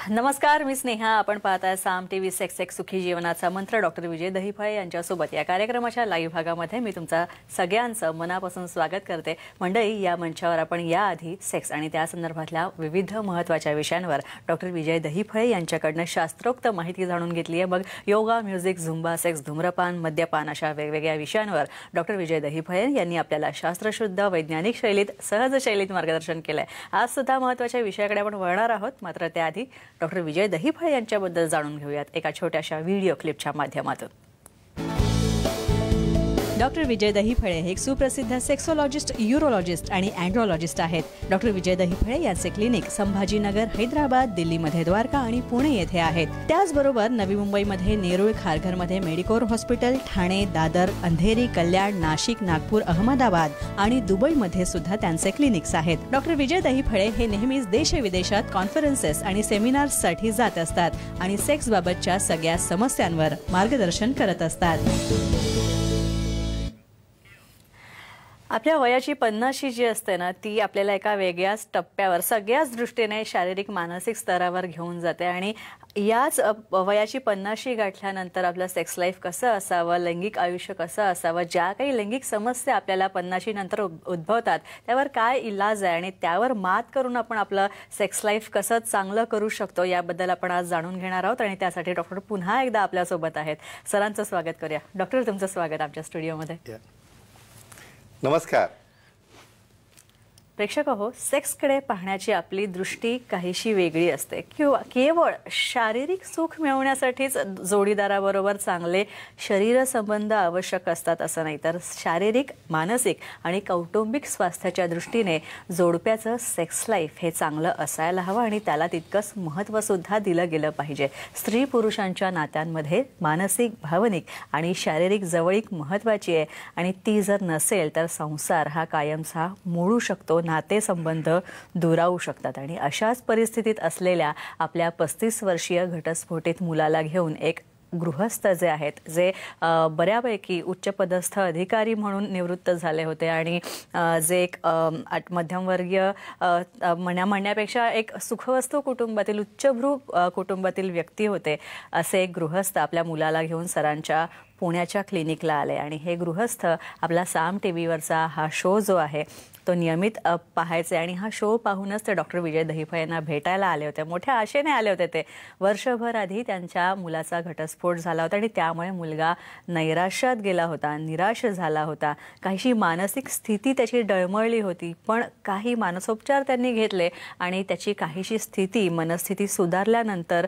नमस्कार, मी स्नेहा. आपण पाहताय साम टीव्ही सेक्स एक सुखी जीवनाचा मंत्र. डॉक्टर विजय दहिफळे यांच्यासोबत या कार्यक्रमाच्या लाईव्ह भागामध्ये मी तुमचा सगळ्यांचं मनापासून स्वागत करते. मंडळी, या मंचावर आपण याआधी सेक्स आणि त्या संदर्भातल्या विविध महत्त्वाच्या विषयांवर डॉक्टर विजय दहिफळे यांच्याकडनं शास्त्रोक्त माहिती जाणून घेतली आहे. मग योगा, म्युझिक, झुंबा, सेक्स, धूम्रपान, मद्यपान अशा वेगवेगळ्या विषयांवर डॉक्टर विजय दहिफळे यांनी आपल्याला शास्त्रशुद्ध वैज्ञानिक शैलीत, सहज शैलीत मार्गदर्शन केलंय. आज सुद्धा महत्त्वाच्या विषयाकडे आपण वळणार आहोत. मात्र त्याआधी डॉक्टर विजय दहिफळे यांच्याबद्दल जाणून घेऊयात एका छोट्याशा व्हिडिओ क्लिपच्या माध्यमातून. डॉक्टर विजय दहिफळे हे एक सुप्रसिद्ध सेक्सोलॉजिस्ट, यूरोलॉजिस्ट आणि अँड्रोलॉजिस्ट आहेत. डॉक्टर विजय दहिफळे यांचे क्लिनिक संभाजीनगर, हैदराबाद, दिल्लीमध्ये द्वारका आणि पुणे येथे आहेत. त्याचबरोबर नवी मुंबईमध्ये नेरूळ, खारघरमध्ये मेडिकोर हॉस्पिटल, ठाणे, दादर, अंधेरी, कल्याण, नाशिक, नागपूर, अहमदाबाद आणि दुबईमध्ये सुद्धा त्यांचे क्लिनिक्स आहेत. डॉक्टर विजय दहिफळे हे नेहमीच देशविदेशात कॉन्फरन्सेस आणि सेमिनार्ससाठी जात असतात आणि सेक्सबाबतच्या सगळ्या समस्यांवर मार्गदर्शन करत असतात. आपल्या वयाची 50शी जी असते ना, ती आपल्याला एका वेगळ्याच टप्प्यावर सगळ्याच दृष्टीने शारीरिक, मानसिक स्तरावर घेऊन जाते. आणि याच वयाची 50शी गाठल्यानंतर आपलं सेक्स लाईफ कसं असावं, लैंगिक आयुष्य कसं असावं, ज्या काही लैंगिक समस्या आपल्याला 50शी नंतर उद्भवतात त्यावर काय इलाज आहे आणि त्यावर मात करून आपण आपलं सेक्स लाईफ कसं चांगलं करू शकतो, याबद्दल आपण आज जाणून घेणार आहोत. आणि त्यासाठी डॉक्टर पुन्हा एकदा आपल्यासोबत आहेत. सरांचं स्वागत करूया. डॉक्टर, तुमचं स्वागत आमच्या स्टुडिओमध्ये. नमस्कार. प्रेक्षक हो, सेक्सकडे पाहण्याची आपली दृष्टी काहीशी वेगळी असते. किंवा केवळ शारीरिक सुख मिळवण्यासाठीच जोडीदाराबरोबर चांगले शरीर संबंध आवश्यक असतात असं नाही, तर शारीरिक, मानसिक आणि कौटुंबिक स्वास्थ्याच्या दृष्टीने जोडप्याचं सेक्स लाईफ हे चांगलं असायला हवं आणि त्याला तितकंच महत्त्व सुद्धा दिलं गेलं पाहिजे. स्त्री पुरुषांच्या नात्यांमध्ये मानसिक, भावनिक आणि शारीरिक जवळीक महत्त्वाची आहे आणि ती जर नसेल तर संसार हा कायमचा मोडू शकतो, नातेसंबंध दुरावू शकतात. आणि अशाच परिस्थितीत असलेल्या आपल्या 35 वर्षीय घटस्फोटित मुलाला घेऊन एक गृहस्थ जे आहेत, जे बऱ्यापैकी उच्चपदस्थ अधिकारी म्हणून निवृत्त झाले होते आणि जे एक मध्यमवर्गीय म्हणण्यापेक्षा एक सुखवस्तू कुटुंबातील, उच्चभ्रू कुटुंबातील व्यक्ती होते, असे एक गृहस्थ आपल्या मुलाला घेऊन सरांच्या पुण्याच्या क्लिनिकला आले. आणि हे गृहस्थ आपला साम टीव्हीवरचा हा शो जो आहे तो नियमित पाहायचे आणि हा शो पाहूनच ते डॉक्टर विजय दहिफळे यांना भेटायला आले होते. मोठ्या आशेने आले होते. ते वर्षभर आधी त्यांच्या मुलाचा घटस्फोट झाला होता आणि त्यामुळे मुलगा नैराश्यात गेला होता, निराश झाला होता. काहीशी मानसिक स्थिती त्याची डळमळली होती. पण काही मानसोपचार त्यांनी घेतले आणि त्याची काहीशी स्थिती, मनस्थिती सुधारल्यानंतर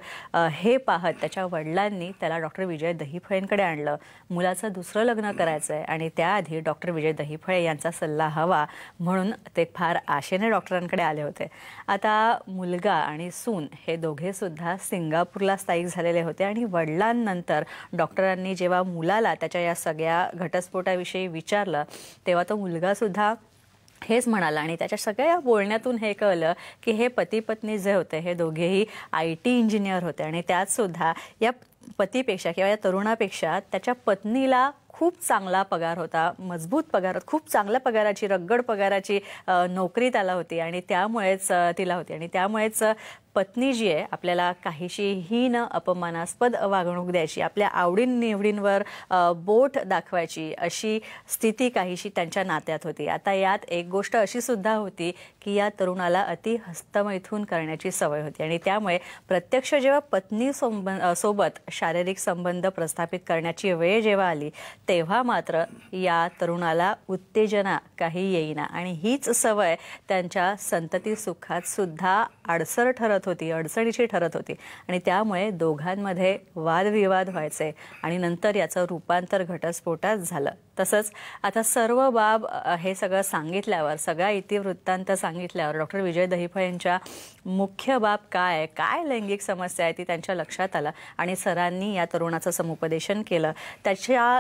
हे पाहत त्याच्या वडिलांनी त्याला डॉक्टर विजय दहिफळेंकडे आणलं. मुलाचं दुसरं लग्न करायचं आहे आणि त्याआधी डॉक्टर विजय दहिफळे यांचा सल्ला हवा म्हणून ते फार आशेने डॉक्टरांकडे आले होते. आता मुलगा आणि सून हे दोघे सुद्धा सिंगापूरला स्थायिक झालेले होते आणि वडिलांनंतर डॉक्टरांनी जेव्हा मुलाला त्याच्या या सगळ्या घटस्फोटाविषयी विचारलं तेव्हा तो मुलगा सुद्धा हेच म्हणाला. आणि त्याच्या सगळ्या बोलण्यातून हे कळलं की हे पती पत्नी जे होते हे दोघेही IT इंजिनियर होते आणि त्यात सुद्धा या पतीपेक्षा किंवा या तरुणापेक्षा त्याच्या पत्नीला खूप चांगला पगार होता, मजबूत पगार, खूप चांगल्या पगाराची, रगड पगाराची नोकरी त्याला होती आणि त्यामुळेच तिला होती. आणि त्यामुळेच पत्नी जी आहे आपल्याला काहीशी हीन, अपमानास्पद वागणूक द्यायची, आपल्या आवडीनिवडींवर बोट दाखवायची, अशी स्थिती काहीशी त्यांच्या नात्यात होती. आता यात एक गोष्ट अशी सुद्धा होती की या तरुणाला अति हस्तमैथून करण्याची सवय होती आणि त्यामुळे प्रत्यक्ष जेव्हा पत्नी सोबत शारीरिक संबंध प्रस्थापित करण्याची वेळ जेव्हा आली तेव्हा मात्र या तरुणाला उत्तेजना काही येईना आणि हीच सवय त्यांच्या संतती सुखात सुद्धा अडसर ठरत होती, अडचणीची ठरत होती. आणि त्यामुळे दोघांमध्ये वादविवाद व्हायचे आणि नंतर याचं रूपांतर घटस्फोटात झालं. तसंच आता सर्व बाब हे सगळं सांगितल्यावर, सगळा इतिवृत्तांत सांगितल्यावर डॉक्टर विजय दहिफळेंच्या मुख्य बाब काय, काय लैंगिक समस्या आहे ती त्यांच्या लक्षात आलं आणि सरांनी या तरुणाचं समुपदेशन केलं.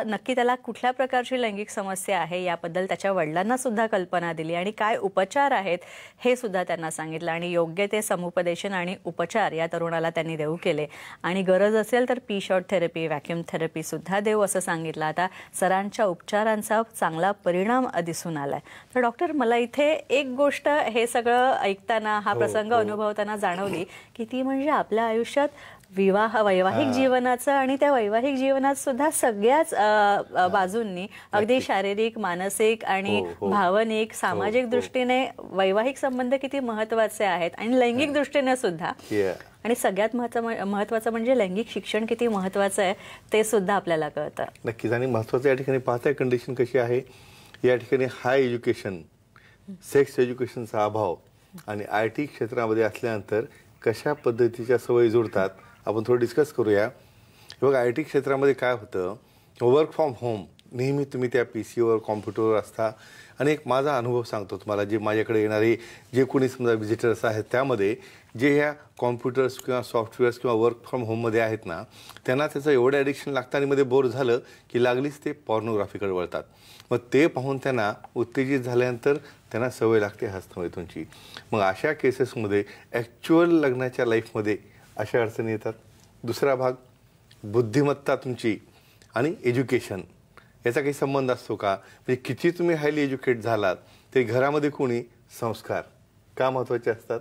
नक्की त्याला कुठल्या प्रकारची लैंगिक समस्या आहे याबद्दल त्याच्या वडिलांना सुद्धा कल्पना दिली आणि काय उपचार आहेत हे सुद्धा त्यांना सांगितलं आणि योग्य ते समुपदेशन आणि उपचार या तरुणाला त्यांनी देऊ केले. आणि गरज असेल तर P shot therapy, vacuum therapy सुद्धा देऊ असं सांगितलं. आता सरांच्या उपचारांचा चांगला परिणाम दिसून आलाय. तर डॉक्टर, मला इथे एक गोष्ट हे सगळं ऐकताना, हा प्रसंग अनुभवताना जाणवली की ती म्हणजे आपल्या आयुष्यात वैवाहिक जीवनाचं आणि त्या वैवाहिक जीवनात सुद्धा सगळ्याच बाजूंनी अगदी शारीरिक, मानसिक आणि भावनिक, सामाजिक दृष्टीने वैवाहिक संबंध किती महत्वाचे आहेत आणि लैंगिक दृष्टीने सुद्धा. आणि सगळ्यात महत्वाचं म्हणजे लैंगिक शिक्षण किती महत्वाचं आहे ते सुद्धा आपल्याला कळतं. नक्कीच. आणि महत्वाचं या ठिकाणी पाहताय कंडिशन कशी आहे. या ठिकाणी हाय एज्युकेशन, सेक्स एज्युकेशनचा अभाव आणि IT क्षेत्रामध्ये असल्यानंतर कशा पद्धतीच्या सवयी जोडतात आपण थोडं डिस्कस करूया. बघा, IT क्षेत्रामध्ये काय होतं, वर्क फ्रॉम होम, नेहमी तुम्ही त्या PCवर, कॉम्प्युटरवर असता. आणि एक माझा अनुभव सांगतो तुम्हाला. जे माझ्याकडे येणारे जे कोणी समजा व्हिजिटर्स आहेत, त्यामध्ये जे ह्या कॉम्प्युटर्स किंवा सॉफ्टवेअर्स किंवा वर्क फ्रॉम होममध्ये आहेत ना, त्यांना त्याचं एवढं ॲडिक्शन लागतं आणि मध्ये बोर झालं की लागलीच ते पॉर्नोग्राफीकडे वळतात. मग ते पाहून त्यांना उत्तेजित झाल्यानंतर त्यांना सवय लागते हस्तमैथूनची. मग अशा केसेसमध्ये ॲक्च्युअल लग्नाच्या लाईफमध्ये अशा अडचणी येतात. दुसरा भाग, बुद्धिमत्ता तुमची आणि एज्युकेशन याचा काही संबंध असतो का? म्हणजे किती तुम्ही हायली एज्युकेट झालात ते घरामध्ये कोणी संस्कार का महत्त्वाचे असतात.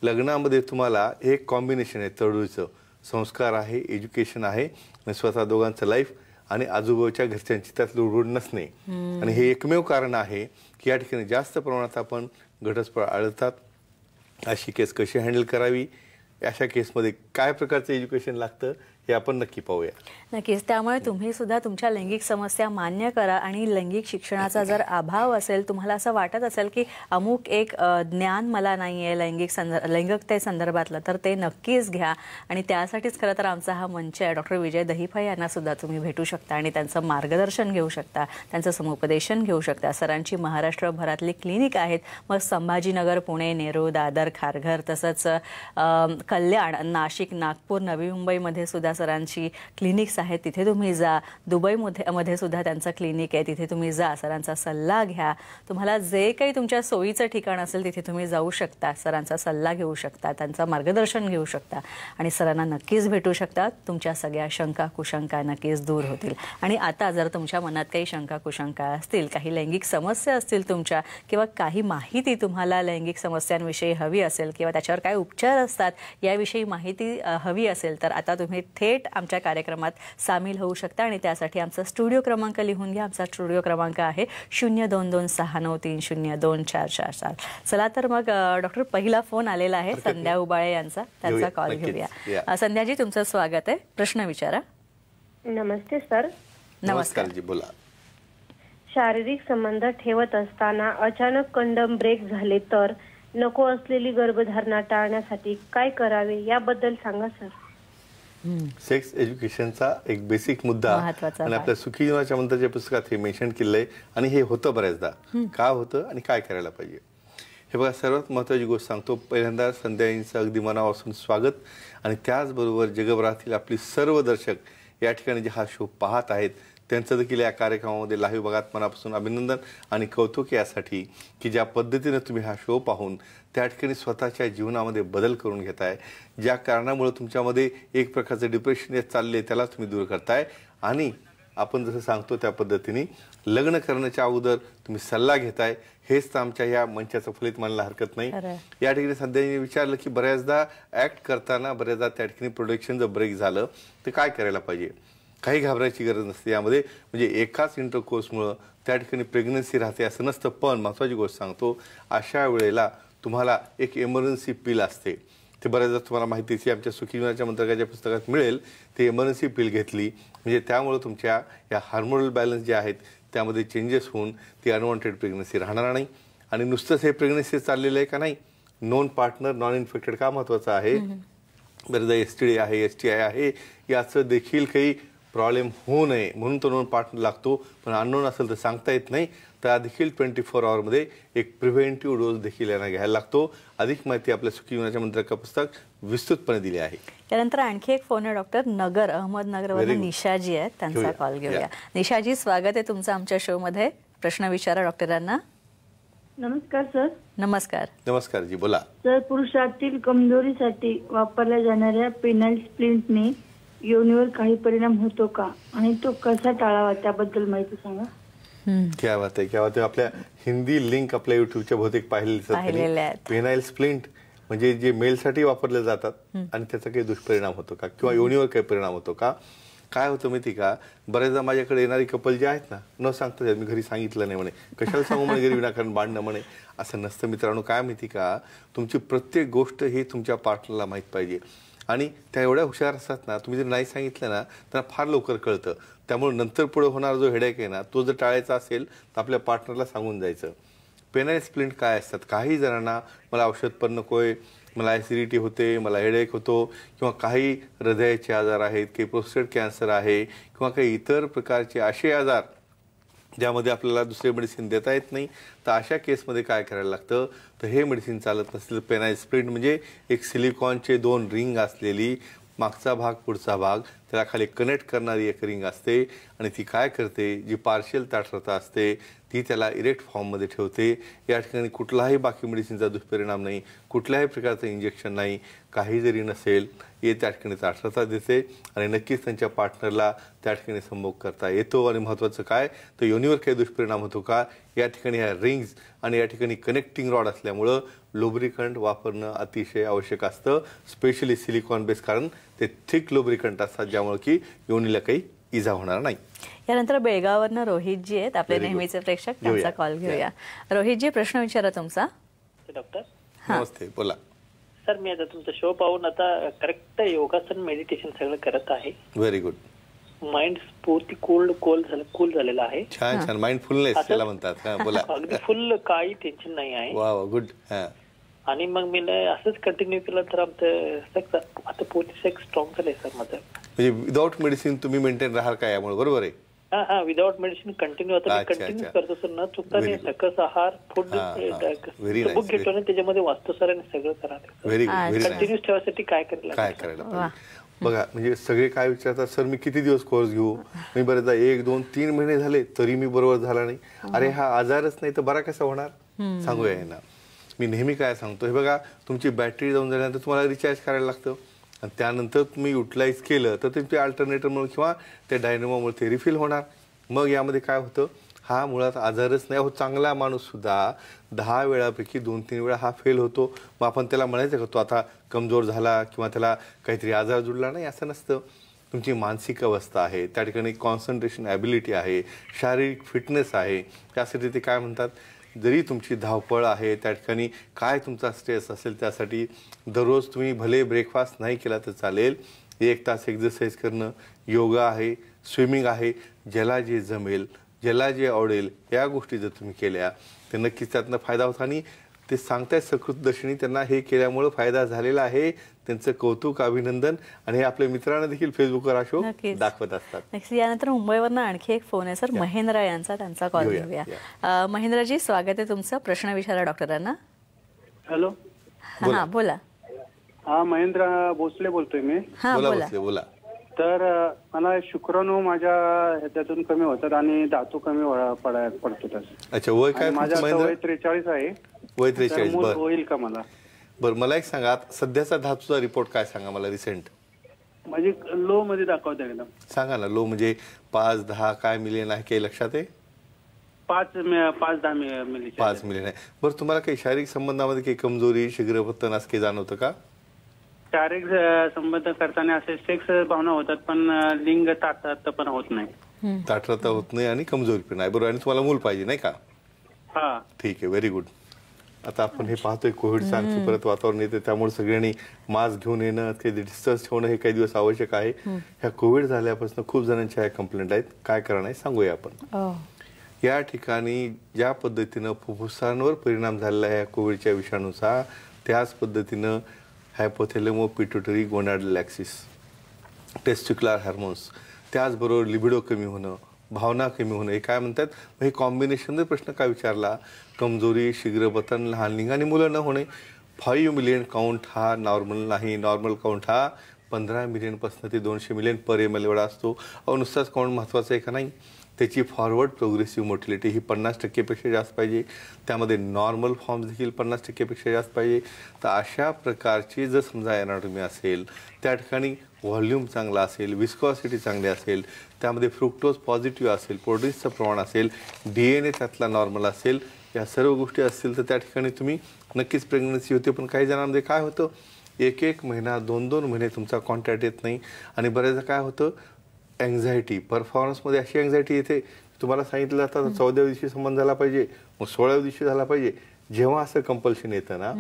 लग्नामध्ये तुम्हाला एक कॉम्बिनेशन आहे तळूचं, संस्कार आहे, एज्युकेशन आहे आणि स्वतः दोघांचं लाईफ आणि आजूबाजूच्या घरच्यांची त्यात लुडबुड नसणे. आणि हे एकमेव कारण आहे की या ठिकाणी जास्त प्रमाणात आपण घटस्फोट आढळतात. अशी केस कशी हँडल करावी, अशा केसमध्ये काय प्रकारचं एज्युकेशन लागतं हे आपण नक्की पाहूया. नक्कीच. त्यामुळे तुम्ही सुद्धा तुमच्या लैंगिक समस्या मान्य करा आणि लैंगिक शिक्षणाचा जर अभाव असेल, तुम्हाला असं वाटत असेल की अमुक एक ज्ञान मला नाही आहे लैंगिकतेसंदर्भातलं, तर ते नक्कीच घ्या. आणि त्यासाठीच खरं तर आमचा हा मंच आहे. डॉक्टर विजय दहिफळे यांना सुद्धा तुम्ही भेटू शकता आणि त्यांचं मार्गदर्शन घेऊ शकता, त्यांचं समुपदेशन घेऊ शकता. सरांची महाराष्ट्रभरातली क्लिनिक आहेत. मग संभाजीनगर, पुणे, नेरूळ, दादर, खारघर, तसंच कल्याण, नाशिक, नागपूर, नवी मुंबईमध्ये सुद्धा सरांची क्लिनिक्स आहेत. तिथे तुम्ही जा. दुबईमध्ये सुद्धा त्यांचं क्लिनिक आहे. तिथे तुम्ही जा, सरांचा सल्ला घ्या. तुम्हाला जे काही तुमच्या सोयीचं ठिकाण असेल तिथे तुम्ही जाऊ शकता, सरांचा सल्ला घेऊ शकता, त्यांचं मार्गदर्शन घेऊ शकता आणि सरांना नक्कीच भेटू शकता. तुमच्या सगळ्या शंका कुशंका नक्कीच दूर होतील. आणि आता जर तुमच्या मनात काही शंका कुशंका असतील, काही लैंगिक समस्या असतील तुमच्या, किंवा काही माहिती तुम्हाला लैंगिक समस्यांविषयी हवी असेल किंवा त्याच्यावर काय उपचार असतात याविषयी माहिती हवी असेल, तर आता तुम्ही थेट आमच्या कार्यक्रमात सामील होऊ शकता. आणि त्यासाठी आमचा स्टुडिओ क्रमांक लिहून घ्या. आमचा स्टुडिओ क्रमांक आहे 0226930444. चला तर मग डॉक्टर, पहिला फोन आलेला आहे संध्या उबाळे यांचा, त्यांचा कॉल घेऊया. संध्याजी, तुमचं स्वागत आहे. प्रश्न विचारा. नमस्ते सर. नमस्कार जी, बोला. शारीरिक संबंध ठेवत असताना अचानक कंडम ब्रेक झाले तर नको असलेली गर्भधारणा टाळण्यासाठी काय करावे याबद्दल सांगा सर. सेक्स एज्युकेशनचा एक बेसिक मुद्दा आणि आपल्या सुखी जीवनाच्या मंत्राच्या पुस्तकात हे मेन्शन केलंय. आणि हे होतं बऱ्याचदा. का होतं आणि काय करायला पाहिजे हे बघा. सर्वात महत्त्वाची गोष्ट सांगतो. पहिल्यांदा संध्याजींचं अगदी मनापासून स्वागत. आणि त्याचबरोबर जगभरातील आपली सर्व दर्शक या ठिकाणी जे हा शो पाहत आहेत त्यांचं देखील या कार्यक्रमामध्ये लाईव्ह बघात मनापासून अभिनंदन आणि कौतुक यासाठी की ज्या पद्धतीने तुम्ही हा शो पाहून त्या ठिकाणी स्वतःच्या जीवनामध्ये बदल करून घेताय. ज्या कारणामुळे तुमच्यामध्ये एक प्रकारचं डिप्रेशन येत चालले त्याला तुम्ही दूर करताय. आणि आपण जसं सांगतो त्या पद्धतीने लग्न करण्याच्या अगोदर तुम्ही सल्ला घेताय. हेच तर आमच्या या मंचाचं फलित मानायला हरकत नाही. या ठिकाणी सध्या विचारलं की बऱ्याचदा ऍक्ट करताना बऱ्याचदा त्या ठिकाणी प्रोडक्शन जर ब्रेक झालं तर काय करायला पाहिजे. काही घाबरायची गरज नसते यामध्ये. म्हणजे एकाच इंटरकोर्समुळं त्या ठिकाणी प्रेग्नन्सी राहते असं नसतं. पण महत्त्वाची गोष्ट सांगतो, अशा वेळेला तुम्हाला एक इमर्जन्सी पिल असते. ते बऱ्याचदा तुम्हाला माहितीची आमच्या सुखी जीवनाच्या मंत्रकाच्या पुस्तकात मिळेल. ते इमर्जन्सी पिल घेतली म्हणजे त्यामुळे तुमच्या या हार्मोनल बॅलन्स जे आहेत त्यामध्ये चेंजेस होऊन ती अनवॉन्टेड प्रेग्नन्सी राहणार नाही. आणि नुसतंच हे प्रेग्नन्सी चाललेलं आहे का नाही, नॉन पार्टनर नॉन इन्फेक्टेड का महत्त्वाचं आहे. बरेचदा STD आहे, STI आहे, याचं देखील काही प्रॉब्लेम होऊ नये म्हणून तो नॉन पार्टनर लागतो. पण अननोन असेल तर सांगता येत नाही. तर देखील 24 आवरमध्ये एक प्रिव्हेंटिव्ह डोस देखील यांना घ्यायला लागतो. अधिक माहिती आपल्या सुखी जीवनाच्या मंत्राचं पुस्तक विस्तृतपणे दिली आहे. त्यानंतर आणखी एक फोन आहे डॉक्टर. नगर, अहमदनगरवरून निशाजी आहेत, त्यांचा कॉल घेऊया. निशाजी, स्वागत आहे तुमचं आमच्या शो मध्ये. प्रश्न विचारा डॉक्टरांना. नमस्कार सर. नमस्कार. नमस्कार जी, बोला. सर, पुरुषातील कमजोरीसाठी वापरल्या जाणाऱ्या पेनाइल स्प्लिंटने योनीवर काही परिणाम होतो का आणि तो कसा टाळावा त्याबद्दल माहिती सांगा. क्या बात आहे, क्या बात आहे. आपल्या हिंदी लिंक आपल्या युट्यूबच्या बहुतेक पाहिलेले आहेत. पेनाइल स्प्लिंट म्हणजे जे मेलसाठी वापरले जातात आणि त्याचा काही दुष्परिणाम होतो का किंवा योनीवर काही परिणाम होतो का? काय होतं माहिती का, बरेचदा माझ्याकडे येणारी कपल जे आहेत ना, न सांगता मी घरी सांगितलं नाही म्हणे, कशाला सांगू म्हणे घरी विनाकारण भांडणं म्हणे. असं नसतं मित्रांनो. काय माहिती का, तुमची प्रत्येक गोष्ट ही तुमच्या पार्टनरला माहीत पाहिजे आणि त्या एवढ्या हुशार असतात ना, तुम्ही जर नाही सांगितलं ना त्यांना फार लवकर कळतं. त्यामुळे नंतर पुढे होणारा जो हेडेक आहे ना, तो जर टाळायचा असेल तर आपल्या पार्टनरला सांगून जायचं. पेनाइल स्प्लिंट काय असतात, काही जणांना मला औषध पण नकोय, मला ॲसिडिटी होते, मला हेडेक होतो, किंवा काही हृदयाचे आजार आहेत, काही प्रोस्टेट कॅन्सर आहे, किंवा काही इतर प्रकारचे असे आजार ज्यामध्ये आपल्याला दुसरे मेडिसिन देता येत नाही. तर अशा केसमध्ये काय करायला लागतं, तर हे मेडिसिन चालत नसतील. पेनाइल स्प्लिंट म्हणजे एक सिलिकॉनचे 2 रिंग असलेली, मागचा भाग पुढचा भाग, त्याला खाली कनेक्ट करणारी एक रिंग असते आणि ती काय करते, जी पार्शियल ताठरता असते ती त्याला इरेक्ट फॉर्ममध्ये ठेवते. या ठिकाणी कुठलाही बाकी मेडिसिनचा दुष्परिणाम नाही, कुठल्याही प्रकारचं इंजेक्शन नाही, काही जरी नसेल, हे त्या ठिकाणी ताठरता देते आणि नक्कीच त्यांच्या पार्टनरला त्या ठिकाणी संभोग करता येतो. आणि महत्त्वाचं काय, तर योनीवर काही दुष्परिणाम होतो का, या ठिकाणी ह्या रिंग्स आणि या ठिकाणी कनेक्टिंग रॉड असल्यामुळं लुब्रिकंट वापरणं अतिशय आवश्यक असतं, स्पेशली सिलिकॉन बेस, कारण ते थिक लुब्रिकंट असतात ज्यामुळे की योनीला काही इजा होणार नाही. यानंतर बेळगाववरनं रोहितजी आहेत, आपले नेहमीचे प्रेक्षक, त्यांचा कॉल घेऊया. रोहितजी, प्रश्न विचारा तुमचा. डॉक्टर नमस्ते, बोला. सर, मी आता तुमचा शो पाहून आता करेक्ट योगासन मेडिटेशन सगळं करत आहे. Very good. माइंड पूर्ती कूल झालेला आहे. छान छान. माइंडफुलनेस त्याला म्हणतात. बोला. अगदी फुल, काही टेन्शन नाही आहे. वा वा, गुड. आणि मग मी असंच कंटिन्यू केलं तर आमचं सेक्स आता पूर्ती सेक्स स्ट्रॉंग झालंय सर माझं. म्हणजे विदाउट मेडिसिन तुम्ही मेंटेन राहाल का यामुळे, बरोबर आहे? हा, विदाउट मेडिसिन कंटिन्यू आता कंटिन्यू करतो सर, न चुकता सकस आहार, फूड बुक घेतो ना, त्याच्यामध्ये वाचतो सर आणि सगळं करा. Very good. कंटिन्यूस ठेवायसाठी काय करायला बघा, म्हणजे सगळे काय विचारतात, सर मी किती दिवस कोर्स घेऊ, मी बरेचदा 1, 2, 3 महिने झाले तरी मी बरोबर झाला नाही. अरे हा आजारच नाही तर बरा कसा होणार, सांगूया ना. मी नेहमी काय सांगतो, हे बघा, तुमची बॅटरी जाऊन झाल्यानंतर तुम्हाला रिचार्ज करायला लागतं आणि त्यानंतर तुम्ही युटिलाइज केलं तर तुमच्या अल्टरनेटरमुळे किंवा त्या डायनमोमुळे ते रिफिल होणार. मग यामध्ये काय होतं, हा मुळात आजारच नाही. चांगला माणूस सुद्धा 10 वेळापैकी 2-3 वेळा हा फेल होतो. मग आपण त्याला म्हणायचं का तो आता कमजोर झाला किंवा त्याला काहीतरी आजार जुडला नाही, असं नसतं. तुमची मानसिक अवस्था आहे, त्या ठिकाणी कॉन्सन्ट्रेशन ॲबिलिटी आहे, शारीरिक फिटनेस आहे. त्यासाठी ते काय म्हणतात, जरी तुमची धावपळ आहे, त्या ठिकाणी काय तुमचा स्ट्रेस असेल, त्यासाठी दररोज तुम्ही भले ब्रेकफास्ट नाही केला तर चालेल, 1 तास एक्झरसाईज करणं, योगा आहे, स्विमिंग आहे, ज्याला जे जमेल, ज्याला जे आवडेल, या गोष्टी जर तुम्ही केल्या तर नक्कीच त्यातनं फायदा होता. आणि ते सांगतायत सकृतदर्शनी, त्यांना हे केल्यामुळे फायदा झालेला आहे. त्यांचं कौतुक, अभिनंदन. आणि हे आपल्या मित्रांना देखील फेसबुकवर हा शो दाखवत असतात. यानंतर मुंबईवरनं आणखी एक फोन आहे सर, महेंद्र यांचा, त्यांचा कॉल घेऊया. महेंद्रजी, स्वागत आहे तुमचं. प्रश्न विचारा डॉक्टरांना. हॅलो. हा, बोला. हा, महेंद्र भोसले बोलतोय मी. हा, बोला. तर मला शुक्राणू माझ्या ह्याच्यातून कमी होतात आणि धातू कमी पडतात. अच्छा, वय काय माझं वय 43 आहे. वय 43. बरं, होईल का मला? बरं, मला एक सांगा, सध्याचा धातूचा रिपोर्ट काय सांगा मला, रिसेंट. म्हणजे लो मध्ये दाखवता एकदम. सांगा ना, लो म्हणजे 5-10 काय मिलियन आहे, काही लक्षात आहे? 5-10 मिली. 5 मिलियन आहे. बरं, तुम्हाला काही शारीरिक संबंधामध्ये काही कमजोरी, शीघ्रपतन असं काही जाणवतं का? शारीरिक संबंध करताना असे सेक्स भावना होतात, पण लिंग ताठरता होत नाही. ताठरता होत नाही आणि कमजोरी पण आहे, बरोबर. आणि तुम्हाला मूल पाहिजे नाही का? हा, ठीक आहे, व्हेरी गुड. आता आपण हे पाहतोय, कोविडचं आणखी परत वातावरण येते, त्यामुळे सगळ्यांनी मास्क घेऊन येणं, काही डिस्टन्स ठेवणं हे काही दिवस आवश्यक आहे. ह्या कोविड झाल्यापासून खूप जणांच्या ह्या कंप्लेंट आहेत. काय करणार आहे सांगूया आपण. या ठिकाणी ज्या पद्धतीनं फुफ्फुसांवर परिणाम झालेला आहे या कोविडच्या विषाणूचा, त्याच पद्धतीनं hypothalamo pituitary gonadal axis, testicular hormones, त्याचबरोबर लिबिडो कमी होणं, भावना कमी होणं, हे काय म्हणतात. हे कॉम्बिनेशन जर प्रश्न काय विचारला, कमजोरी, शीघ्रपतन, लहान लिंग आणि मुलं न होणे. 5 मिलियन काउंट हा नॉर्मल नाही. नॉर्मल काउंट हा 15 मिलियनपासून ते 200 मिलियन पर ml एवढा असतो. नुसताच काउंट महत्त्वाचा आहे का नाही, त्याची फॉरवर्ड प्रोग्रेसिव्ह मोटिलिटी ही 50% जास्त पाहिजे. त्यामध्ये नॉर्मल फॉर्म्स देखील 50% जास्त पाहिजे. तर अशा प्रकारची जर समजा एनाटॉमी असेल, त्या ठिकाणी व्हॉल्यूम चांगला असेल, विस्कॉसिटी चांगली असेल, त्यामध्ये फ्रुक्टोज पॉझिटिव्ह असेल, प्रोटीन्सचं प्रमाण असेल, DNA त्यातला नॉर्मल असेल, या सर्व गोष्टी असतील तर त्या ठिकाणी तुम्ही नक्कीच प्रेग्नन्सी होते. पण काही जणांमध्ये काय होतं, 1-1 महिना 2-2 महिने तुमचा कॉन्टॅक्ट येत नाही. आणि बऱ्याचदा काय होतं, अँझायटी, परफॉर्मन्समध्ये अशी अँझायटी येते, तुम्हाला सांगितलं जातं 14व्या दिवशी संबंध झाला पाहिजे, मग 16व्या दिवशी झाला पाहिजे. जेव्हा असं कंपल्शन येतं ना,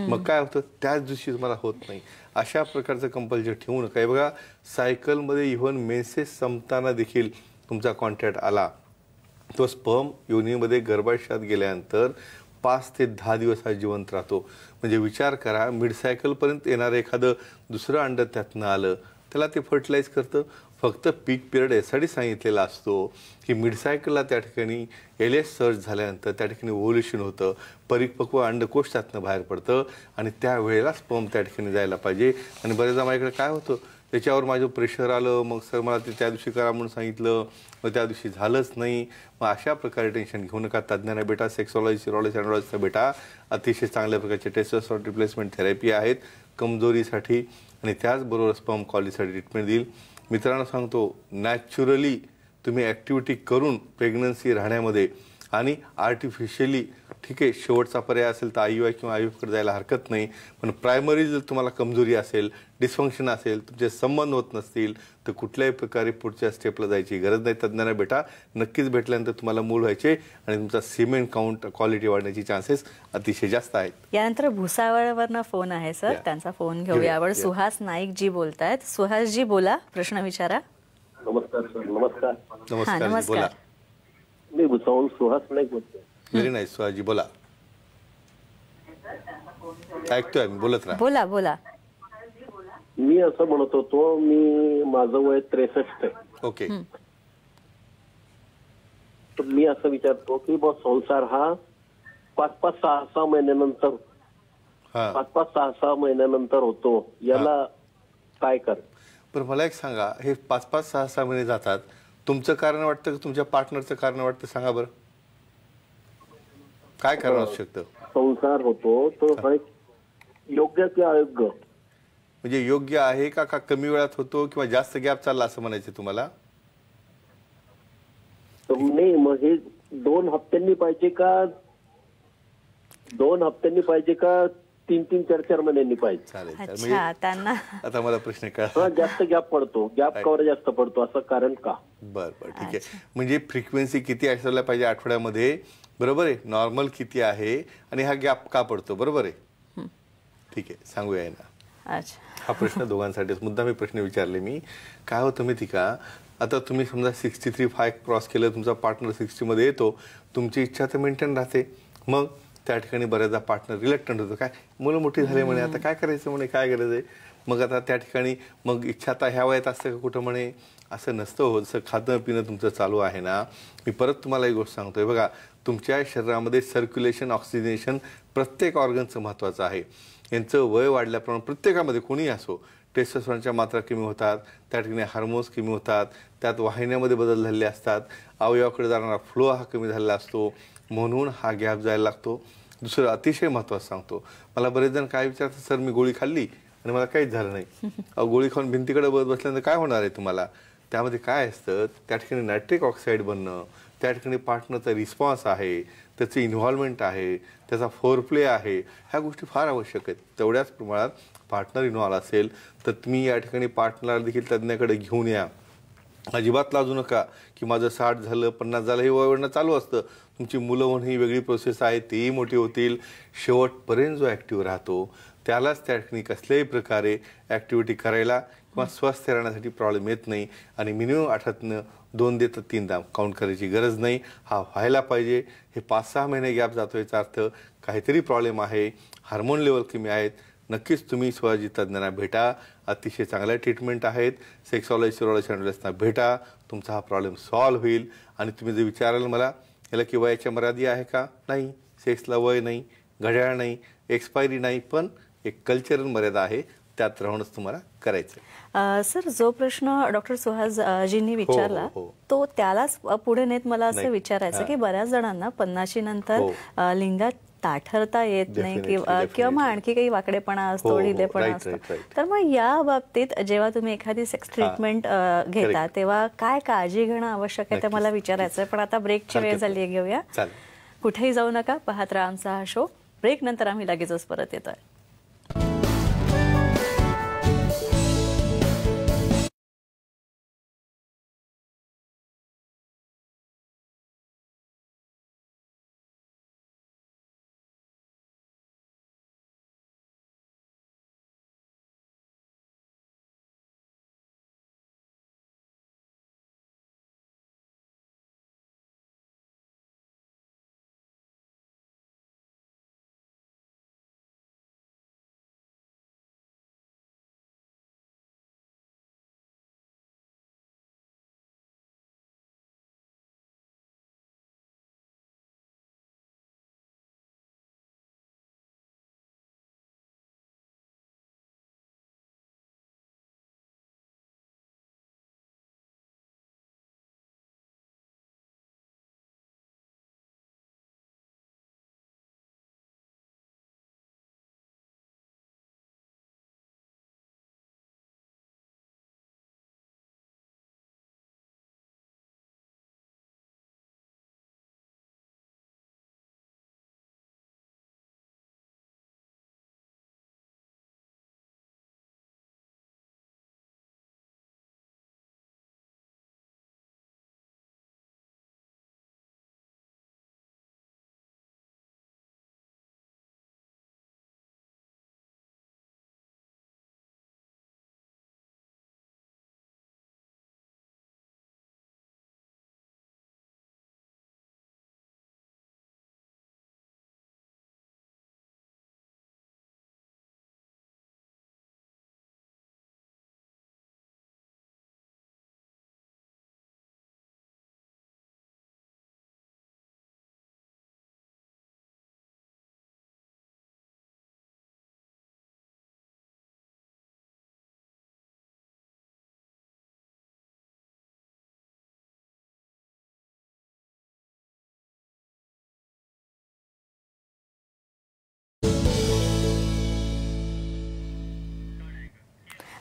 मग काय होतं, त्याच दिवशी तुम्हाला होत नाही. अशा प्रकारचं कंपल्शन ठेवू नका. बघा, सायकलमध्ये इव्हन मेन्सेस संपताना देखील तुमचा कॉन्टॅक्ट आला, तो स्पर्म योनीमध्ये गर्भाशयात गेल्यानंतर 5 ते 10 दिवस हा जिवंत राहतो. म्हणजे विचार करा, मिड सायकलपर्यंत येणारं एखादं दुसरं अंड त्यातनं आलं, त्याला ते फर्टिलाइज करतं. फक्त पीक पिरियड यासाठी सांगितलेला असतो की मिड सायकलला त्या ठिकाणी एलएस सर्च झाल्यानंतर त्या ठिकाणी ओव्ह्युलेशन होतं, परिपक्व अंडकोश त्यातनं बाहेर पडतं आणि त्यावेळेला स्पर्म त्या ठिकाणी जायला पाहिजे. आणि बरेचदा माझ्याकडे काय होतं, त्याच्यावर माझं प्रेशर आलं, मग सर मला ते त्या दिवशी करा म्हणून सांगितलं, मग त्या दिवशी झालंच नाही. मग अशा प्रकारे टेन्शन घेऊ नका. तज्ज्ञांना भेटा, सेक्सॉलॉजी, सिरोलॉजी, अँड्रॉलॉजीचा भेटा. अतिशय चांगल्या प्रकारचे टेस्टोस्टेरॉन रिप्लेसमेंट थेरपी आहेत कमजोरीसाठी, आणि त्याचबरोबर स्पर्म क्वालिटीसाठी ट्रीटमेंट देईल. मित्रांनो सांगतो, नॅचरली तुम्ही ॲक्टिव्हिटी करून प्रेग्नन्सी राहण्यामध्ये आणि आर्टिफिशियली, ठीक आहे, शेवटचा पर्याय असेल तर IUI किंवा IVFकडे जायला हरकत नाही. पण प्रायमरी जर तुम्हाला कमजोरी असेल, डिस्फंक्शन असेल, तुमचे संबंध होत नसतील तर कुठल्याही प्रकारे पुढच्या स्टेपला जायची गरज नाही. तज्ज्ञांना भेटा. नक्कीच भेटल्यानंतर तुम्हाला मूल व्हायचे आणि तुमचा सिमेंट काउंट क्वालिटी वाढण्याची चान्सेस अतिशय जास्त आहेत. यानंतर भुसावळवरनं फोन आहे सर, त्यांचा फोन घेऊया आपण. सुहास नाईक जी बोलतायत. सुहास जी बोला, प्रश्न विचारा. नमस्कार सर. नमस्कार. नमस्कार, बोला. मी भुसावळ सुहास नाईक बोलतोय. व्हेरी नाईस सुहासजी, बोला. ऐकतोय मी, बोलत राहा. बोला बोला. मी असं म्हणत होतो, मी माझं वय 63 आहे. ओके. तर मी असं विचारतो की बा संसार हा 5-5, 6-6 महिन्यानंतर 5-5, 6-6 महिन्यानंतर होतो, याला काय कर? पण मला एक सांगा, हे 5-5, 6-6 महिने जातात, तुमचं कारण वाटतं की तुमच्या पार्टनरचं कारण वाटतं? सांगा बरं, काय कारण असू शकतं? संसार होतो तो योग्य की अयोग्य? म्हणजे योग्य आहे का कमी वेळात होतो किंवा जास्त गॅप चालला असं म्हणायचं तुम्हाला? नाही, मग हे 2 हप्त्यांनी पाहिजे का 2 हप्त्यांनी पाहिजे का 3-3, 4-4 महिन्यांनी पाहिजे? चालेल. त्यांना आता मला प्रश्न कळला. जास्त गॅप पडतो, गॅप कव्हर जास्त पडतो, असं कारण का? बरं, ठीक आहे. म्हणजे फ्रिक्वेन्सी किती असायला पाहिजे आठवड्यामध्ये, बरोबर आहे, नॉर्मल किती आहे आणि हा गॅप का पडतो, बरोबर आहे? ठीक आहे, सांगूया ना. हा प्रश्न दोघांसाठीच मुद्दा मी प्रश्न विचारले. मी काय होतं माहिती का, आता तुम्ही समजा 63-5 क्रॉस केलं, तुमचा पार्टनर 60 मध्ये येतो, तुमची इच्छा तर मेंटेन राहते. मग त्या ठिकाणी बऱ्याचदा पार्टनर रिलक्टंट होतो, काय मुलं मोठी झाले म्हणे, आता काय करायचं म्हणे, काय गरज आहे. मग आता त्या ठिकाणी मग इच्छा आता ह्या वयात असतं का कुठं म्हणे, असं नसतं होत. जसं खाणं पिणं तुमचं चालू आहे ना, मी परत तुम्हाला एक गोष्ट सांगतोय. बघा, तुमच्या शरीरामध्ये सर्क्युलेशन, ऑक्सिजनेशन प्रत्येक ऑर्गनचं महत्त्वाचं आहे. यांचं वय वाढल्याप्रमाणे प्रत्येकामध्ये कोणीही असो, टेस्टोस्टेरॉनच्या मात्रा कमी होतात, त्या ठिकाणी हार्मोन्स कमी होतात, त्यात वाहिन्यामध्ये बदल झालेले असतात, अवयवाकडे जाणारा फ्लो हा कमी झालेला असतो, म्हणून हा गॅप जायला लागतो. दुसरं अतिशय महत्त्वाचं सांगतो, मला बरेच जण काय विचारतात, सर मी गोळी खाल्ली आणि मला काहीच झालं नाही. गोळी खाऊन भिंतीकडे बघत बसल्यानंतर काय होणार आहे तुम्हाला? त्यामध्ये काय असतं, त्या ठिकाणी नायट्रिक ऑक्साईड बनणं, त्या ठिकाणी पार्टनरचा रिस्पॉन्स आहे, त्याचं इन्व्हॉल्वमेंट आहे, त्याचा फोरप्ले आहे, ह्या गोष्टी फार आवश्यक आहेत. तेवढ्याच प्रमाणात पार्टनर इन्व्हॉल्व असेल तर तुम्ही या ठिकाणी पार्टनरला देखील तज्ज्ञाकडे घेऊन या. अजिबात लाजू नका की माझं 60 झालं, 50 झालं, हे वयवडणं चालू असतं. तुमची मुलं म्हणून ही वेगळी प्रोसेस आहे, तेही मोठी होतील. शेवटपर्यंत जो ॲक्टिव्ह राहतो त्यालाच त्या ठिकाणी कसल्याही प्रकारे ॲक्टिव्हिटी करायला किंवा स्वस्थ राहण्यासाठी प्रॉब्लेम येत नाही. आणि मिनिमम आठवड्यातनं 2 ते 3दा काउंट करायची गरज नाही. हा व्हायला पाहिजे. हे 5-6 महिने गॅप जातो, याचा अर्थ काहीतरी प्रॉब्लेम आहे, हार्मोन लेवल कमी आहेत. नक्कीच तुम्ही स्वतःची तज्ज्ञांना भेटा, अतिशय चांगल्या ट्रीटमेंट आहेत. सेक्सॉलॉजी, सिरोलॉजी, अँड्रॉलॉजीना भेटा, तुमचा हा प्रॉब्लेम सॉल्व्ह होईल. आणि तुम्ही जर विचाराल मला याला की वयाच्या मर्यादा आहे का, नाही, सेक्सला वय नाही, घड्याळ नाही, एक्सपायरी नाही, पण एक कल्चरल मर्यादा आहे, त्यात राहूनच तुम्हाला करायचं. सर, जो प्रश्न डॉक्टर सुहासजींनी विचारला तो त्यालाच पुढे नेत मला असं विचारायचं की बऱ्याच जणांना 50 नंतर लिंगात ताठरता येत नाही किंवा मग आणखी काही वाकडेपणा असतो, ढिलेपणा असतो. तर मग या बाबतीत जेव्हा तुम्ही एखादी सेक्स ट्रीटमेंट घेता तेव्हा काय काळजी घेणं आवश्यक आहे ते मला विचारायचं आहे. पण आता ब्रेकची वेळ झाली आहे, घेऊया. कुठेही जाऊ नका, पाहत राहा आमचा हा शो. ब्रेक नंतर आम्ही लगेचच परत येतोय.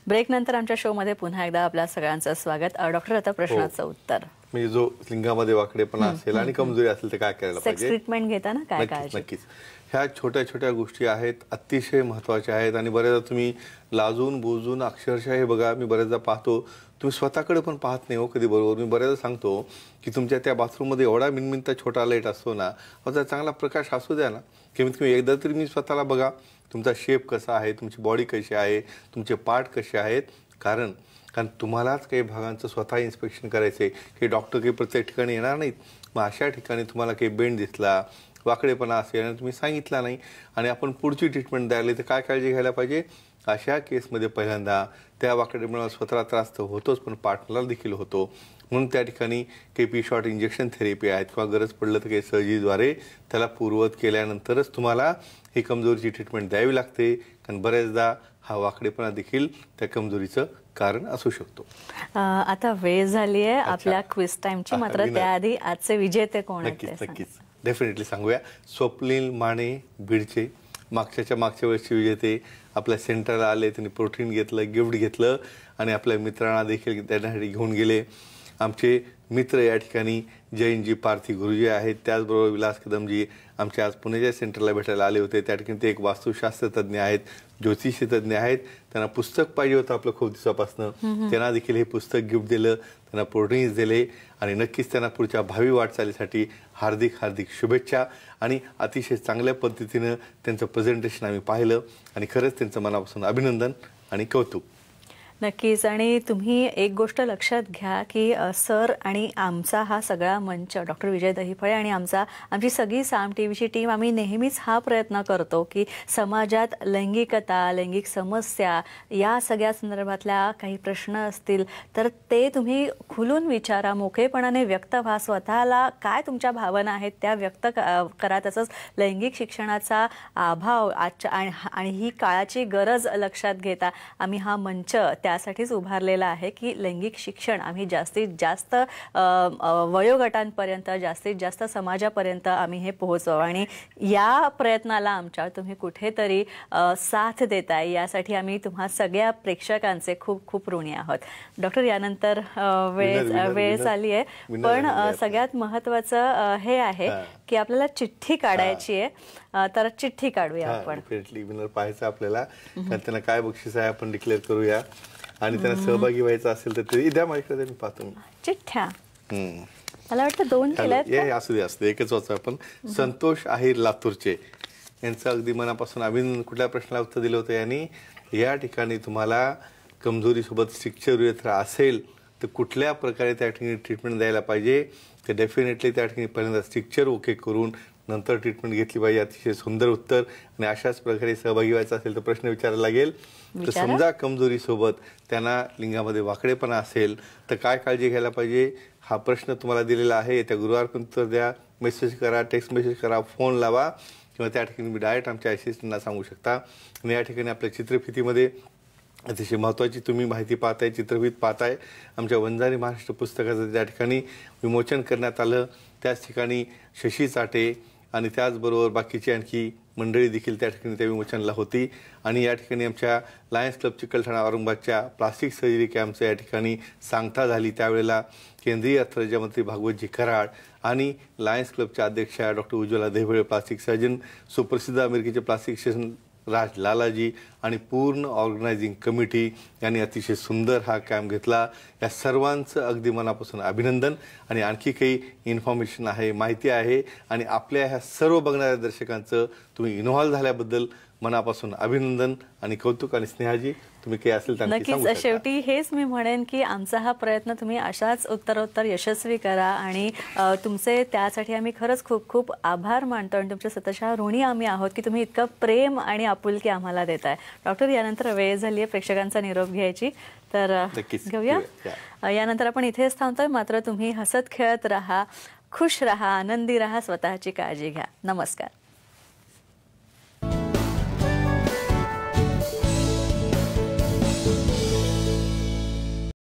ब्रेक नंतर आमच्या शो मध्ये पुन्हा एकदा आपल्या सगळ्यांचं स्वागत. डॉक्टर, आता प्रश्नाचं उत्तर म्हणजे जो लिंगामध्ये वाकडेपणा असेल आणि कमजोरी असेल तर काय करायला पाहिजे? सेक्स ट्रीटमेंट घेताना काय काळजी? नक्कीच ह्या छोट्या छोट्या गोष्टी आहेत, अतिशय महत्त्वाच्या आहेत. आणि बरेचदा तुम्ही लाजून बुजून अक्षरशः हे बघा, मी बरेचदा पाहतो तुम्ही स्वतःकडे पण पाहत नाही हो कधी. बरोबर, मी बरेचदा सांगतो की तुमच्या त्या बाथरूममध्ये एवढा मिनमिनता छोटा लाईट असतो ना, त्याचा चांगला प्रकाश असू द्या ना. कमीत कमी एकदा तरी मी स्वतःला बघा, तुमचा शेप कसा आहे, तुमची बॉडी कशी आहे, तुमचे पार्ट कसे आहेत. कारण तुम्हालाच काही भागांचं स्वतः इन्स्पेक्शन करायचं आहे. हे डॉक्टर काही प्रत्येक ठिकाणी येणार नाहीत. मग अशा ठिकाणी तुम्हाला काही बेंड दिसला, वाकडेपणा असेल आणि तुम्ही सांगितला नाही आणि आपण पुढची ट्रीटमेंट द्यायला तर काय काळजी घ्यायला पाहिजे? अशा केसमध्ये पहिल्यांदा त्या वाकडेपणाला स्वतःला त्रास तर होतोच, पण पार्टनरला देखील होतो. म्हणून त्या ठिकाणी काही पी शॉर्ट इंजेक्शन थेरपी आहेत किंवा गरज पडलं तर काही सर्जरीद्वारे त्याला पूर्ववत केल्यानंतरच तुम्हाला ही कमजोरीची ट्रीटमेंट द्यावी लागते. कारण बऱ्याचदा हा वाकडेपणा देखील त्या कमजोरीचं कारण असू शकतो. आता वेळ झाली आहे आपल्या क्विज टाइमची, मात्र त्याआधी आजचे विजेते कोण आहेत? नक्कीच डेफिनेटली सांगूया. स्वप्नील माने बीडचे मागच्या वेळेसचे विजेते आपल्या सेंटरला आले, त्यांनी प्रोटीन घेतलं, गिफ्ट घेतलं आणि आपल्या मित्रांना देखील त्याच्यासाठी घेऊन गेले. आमचे मित्र या ठिकाणी जैनजी पार्थी गुरुजी आहेत, त्याचबरोबर विलास कदमजी आमच्या आज पुण्याच्या सेंटरला भेटायला आले होते. त्या ठिकाणी ते एक वास्तुशास्त्र तज्ज्ञ आहेत, ज्योतिषी तज्ज्ञ आहेत. त्यांना पुस्तक पाहिजे होतं आपलं खूप दिवसापासून, त्यांना देखील हे पुस्तक गिफ्ट दिलं, त्यांना प्रोटीन्स दिले आणि नक्कीच त्यांना पुढच्या भावी वाटचालीसाठी हार्दिक हार्दिक शुभेच्छा. आणि अतिशय चांगल्या पद्धतीनं त्यांचं प्रेझेंटेशन आम्ही पाहिलं आणि खरंच त्यांचं मनापासून अभिनंदन आणि कौतुक. नक्कीच. आणि तुम्ही एक गोष्ट लक्षात घ्या की सर आणि आमचा हा सगळा मंच, डॉक्टर विजय दहिफळे आणि आमची सगळी साम टीव्हीची टीम, आम्ही नेहमीच हा प्रयत्न करतो की समाजात लैंगिकता, लैंगिक समस्या या सगळ्या संदर्भातल्या काही प्रश्न असतील तर ते तुम्ही खुलून विचारा, मोकळेपणाने व्यक्त व्हा, स्वतःला काय तुमच्या भावना आहेत त्या व्यक्त करा. तसंच लैंगिक शिक्षणाचा अभाव आणि ही काळाची गरज लक्षात घेता आम्ही हा मंच त्यासाठीच उभारलेला आहे की लैंगिक शिक्षण आम्ही जास्तीत जास्त वयोगटांपर्यंत, जास्तीत जास्त समाजापर्यंत आम्ही हे पोहोचवू आणि या प्रयत्नाला आमच्या तुम्ही कुठेतरी साथ देताय यासाठी आम्ही तुम्हा सगळ्या प्रेक्षकांचे खूप खूप ऋणी आहोत. डॉक्टर, यानंतर वेळ झाली आहे, पण सगळ्यात महत्वाचं हे आहे की आपल्याला चिठ्ठी काढायची आहे, तर चिठ्ठी काढूया आपण. विनर पाहायचं आपल्याला, त्यांना काय बक्षीस आहे आपण डिक्लेअर करूया आणि त्यांना सहभागी व्हायचं असेल तर ते द्या माझ्याकडे, मी पाहतो. चिठ्ठ्या मला वाटतं 2 केल्यात. असू दे, एकच वाचू आपण. संतोष आहेर लातूरचे यांचं अगदी मनापासून अभिनंदन. कुठल्या प्रश्नाला उत्तर दिलं होतं यांनी? या ठिकाणी तुम्हाला कमजोरीसोबत स्ट्रक्चर युरेथ्रा असेल तर कुठल्या प्रकारे त्या ठिकाणी ट्रीटमेंट द्यायला पाहिजे, तर डेफिनेटली त्या ठिकाणी पहिल्यांदा स्ट्रक्चर ओके करून नंतर ट्रीटमेंट घेतली पाहिजे. अतिशय सुंदर उत्तर. आणि अशाच प्रकारे सहभागी व्हायचं असेल तर प्रश्न विचारायला लागेल. तर समजा कमजोरीसोबत त्यांना लिंगामध्ये वाकडेपणा असेल तर काय काळजी घ्यायला पाहिजे, हा प्रश्न तुम्हाला दिलेला आहे. त्या गुरुवारपर्यंत उत्तर द्या, मेसेज करा, टेक्स्ट मेसेज करा, फोन लावा किंवा त्या ठिकाणी मी डायरेक्ट आमच्या असिस्टंटना सांगू शकता. आणि या ठिकाणी आपल्या चित्रफितीमध्ये अतिशय महत्त्वाची तुम्ही माहिती पाहताय, चित्रफित पाहताय. आमच्या वंजारी महाराष्ट्र पुस्तकाचं त्या ठिकाणी विमोचन करण्यात आलं. त्याच ठिकाणी शशी चाटे आणि त्याचबरोबर बाकीची आणखी मंडळी देखील त्या ठिकाणी त्या विमोचनला होती. आणि या ठिकाणी आमच्या लायन्स क्लब चिकलठाणा औरंगाबादच्या प्लास्टिक सर्जरी कॅम्पचं या ठिकाणी सांगता झाली. त्यावेळेला केंद्रीय अर्थ राज्यमंत्री भागवतजी कराड आणि लायन्स क्लबच्या अध्यक्षा डॉक्टर उज्ज्वला देवळे, प्लास्टिक सर्जन, सुप्रसिद्ध अमेरिकेचे प्लास्टिक सर्जन राज लालाजी आणि पूर्ण ऑर्गनायझिंग कमिटी यांनी अतिशय सुंदर हा कॅम्प घेतला. या सर्वांचं अगदी मनापासून अभिनंदन. आणि आणखी काही इन्फॉर्मेशन आहे, माहिती आहे आणि आपल्या ह्या सर्व बघणाऱ्या दर्शकांचं तुम्ही इन्व्हॉल्व झाल्याबद्दल मनापासून अभिनंदन आणि कौतुक. आणि स्नेहाजी, तुम्ही काही असेल तर नक्कीच. शेवटी हेच मी म्हणेन की आमचा हा प्रयत्न तुम्ही अशाच उत्तरोत्तर यशस्वी करा आणि तुमचे त्यासाठी आम्ही खरंच खूप खूप आभार मानतो आणि तुमच्या स्वतःच्या ऋणी आम्ही आहोत की तुम्ही इतकं प्रेम आणि आपुलकी आम्हाला देताय. डॉक्टर, यानंतर वेळ झाली आहे प्रेक्षकांचा निरोप घ्यायची, तर घेऊया. यानंतर आपण इथेच थांबतोय. मात्र तुम्ही हसत खेळत राहा, खुश राहा, आनंदी राहा, स्वतःची काळजी घ्या. नमस्कार.